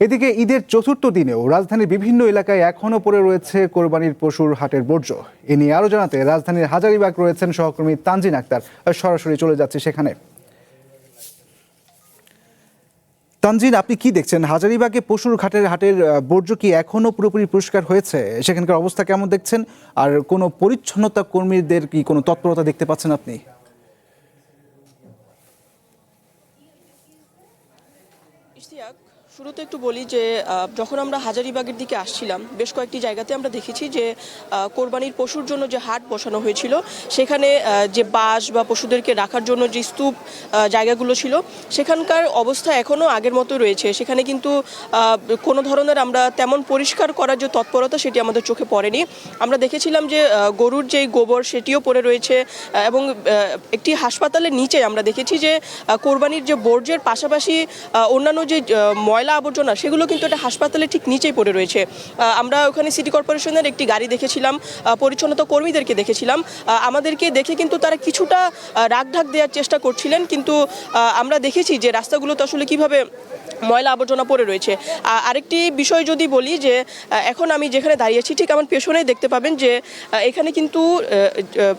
এদিকে ঈদের চতুর্থ দিনেও রাজধানীর বিভিন্ন এলাকায় এখনও পড়ে রয়েছে কোরবানির পশুর হাটের বর্জ্য। এ নিয়ে আরও জানাতে রাজধানীর হাজারীবাগ রয়েছেন সহকর্মী তানজিন আক্তার। সরাসরি চলে যাচ্ছে সেখানে। তানজিন, আপনি কি দেখছেন? হাজারীবাগে পশুর হাটের বর্জ্য কি এখনো পুরোপুরি পরিষ্কার হয়েছে? সেখানকার অবস্থা কেমন দেখছেন? আর কোনো পরিচ্ছন্নতা কর্মীদের কি কোনো তৎপরতা দেখতে পাচ্ছেন আপনি? শুরুতে একটু বলি যে যখন আমরা হাজারীবাগের দিকে আসছিলাম বেশ কয়েকটি জায়গাতে আমরা দেখেছি যে কোরবানির পশুর জন্য যে হাট বসানো হয়েছিল সেখানে যে বাঁশ বা পশুদেরকে রাখার জন্য যে স্তূপ জায়গাগুলো ছিল সেখানকার অবস্থা এখনও আগের মতো রয়েছে। সেখানে কিন্তু কোনো ধরনের আমরা তেমন পরিষ্কার করার যে তৎপরতা সেটি আমাদের চোখে পড়েনি। আমরা দেখেছিলাম যে গরুর যেই গোবর সেটিও পড়ে রয়েছে এবং একটি হাসপাতালের নিচে আমরা দেখেছি যে কোরবানির যে বর্জ্যের পাশাপাশি অন্যান্য যে ময়লা আবর্জনা সেগুলো কিন্তু একটা হাসপাতালে ঠিক নিচেই পড়ে রয়েছে। আমরা ওখানে সিটি কর্পোরেশনের একটি গাড়ি দেখেছিলাম, পরিচ্ছন্নতা কর্মীদেরকে দেখেছিলাম। আমাদেরকে দেখে কিন্তু তারা কিছুটা রাগঢাক দেওয়ার চেষ্টা করছিলেন, কিন্তু আমরা দেখেছি যে রাস্তাগুলোতে আসলে কিভাবে ময়লা আবর্জনা পড়ে রয়েছে। আরেকটি বিষয় যদি বলি যে এখন আমি যেখানে দাঁড়িয়েছি ঠিক আমার পেছনেই দেখতে পাবেন যে এখানে কিন্তু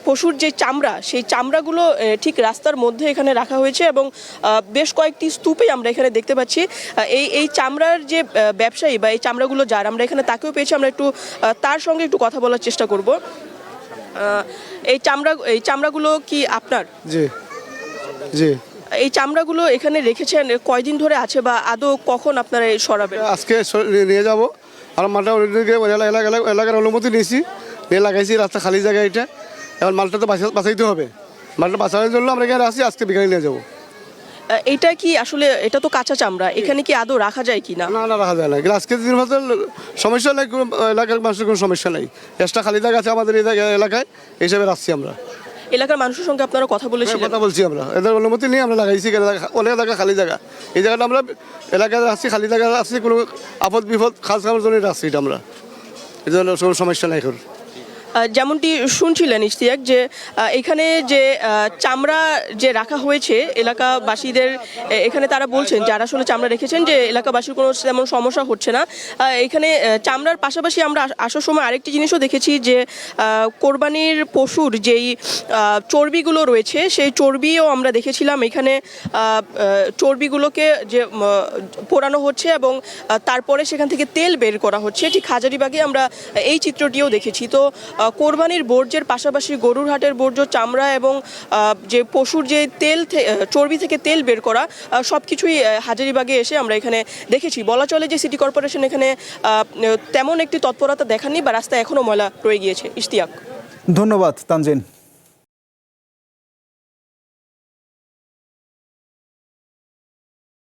পশুর যে চামড়া সেই চামড়াগুলো ঠিক রাস্তার মধ্যে এখানে রাখা হয়েছে এবং বেশ কয়েকটি স্তূপে আমরা এখানে দেখতে পাচ্ছি। এই চামড়ার যে ব্যবসায়ী বা এই চামড়াগুলো যার আমরা এখানে তাকেও পেয়েছি। আমরা একটু তার সঙ্গে একটু কথা বলার চেষ্টা করব। এই চামড়াগুলো কি আপনার? জি জি। এই চামড়াগুলো এখানে রেখেছেন কয়দিন ধরে আছে বা আদৌ কখন আপনারা এই সরাবেন? আজকে নিয়ে যাব। আর মালটা এলাকার অনুমতি নিয়েছি, নিয়ে লাগাইছি রাস্তা খালি জায়গা এটা। এবার মালটা তো বাঁচাইতে হবে। মালটা বাঁচানোর জন্য আমরা এখানে আসি, আজকে বিকালে নিয়ে যাবো। এটা কি আসলে এটা তো কাঁচা চামড়া, এখানে কি আদৌ রাখা যায় কি না? না না, রাখা যায় না। আজকে দিন হয়তো সমস্যা নেই, কোনো এলাকার মানুষের কোনো সমস্যা নেই। এক্সট্রা খালি জায়গা আছে আমাদের এই এলাকায়, এই হিসাবে রাখছি আমরা। এলাকার মানুষের সঙ্গে আপনারা কথা বলেছিলেন? কথা বলছি আমরা, এদের অনুমতি নিয়ে আমরা লাগাইছি। অনেক জায়গা খালি জায়গা, এই জায়গাটা আমরা এলাকায় আসছি, খালি জায়গা আসছি, কোনো আপদ বিপদ খাস খাওয়ার জন্য রাখছি এটা আমরা। এই জন্য কোনো সমস্যা নেই এখন। যেমনটি শুনছিলেন ইশতিয়াক যে এখানে যে চামড়া যে রাখা হয়েছে এলাকাবাসীদের, এখানে তারা বলছেন যারা আসলে চামড়া রেখেছেন যে এলাকাবাসীর কোনো তেমন সমস্যা হচ্ছে না। এখানে চামড়ার পাশাপাশি আমরা আসার সময় আরেকটি জিনিসও দেখেছি যে কোরবানির পশুর যেই চর্বিগুলো রয়েছে সেই চর্বিও আমরা দেখেছিলাম। এখানে চর্বিগুলোকে যে পোড়ানো হচ্ছে এবং তারপরে সেখান থেকে তেল বের করা হচ্ছে। ঠিক হাজারীবাগে আমরা এই চিত্রটিও দেখেছি। তো কোরবানির বর্জ্যের পাশাপাশি গরুর হাটের বর্জ্য, চামড়া এবং যে পশুর যে তেল চর্বি থেকে তেল বের করা সব কিছুই হাজারীবাগে এসে আমরা এখানে দেখেছি। বলা চলে যে সিটি কর্পোরেশন এখানে তেমন একটি তৎপরতা দেখাননি বা রাস্তায় এখনও ময়লা রয়ে গিয়েছে। ইশতিয়াক, ধন্যবাদ তানজিন।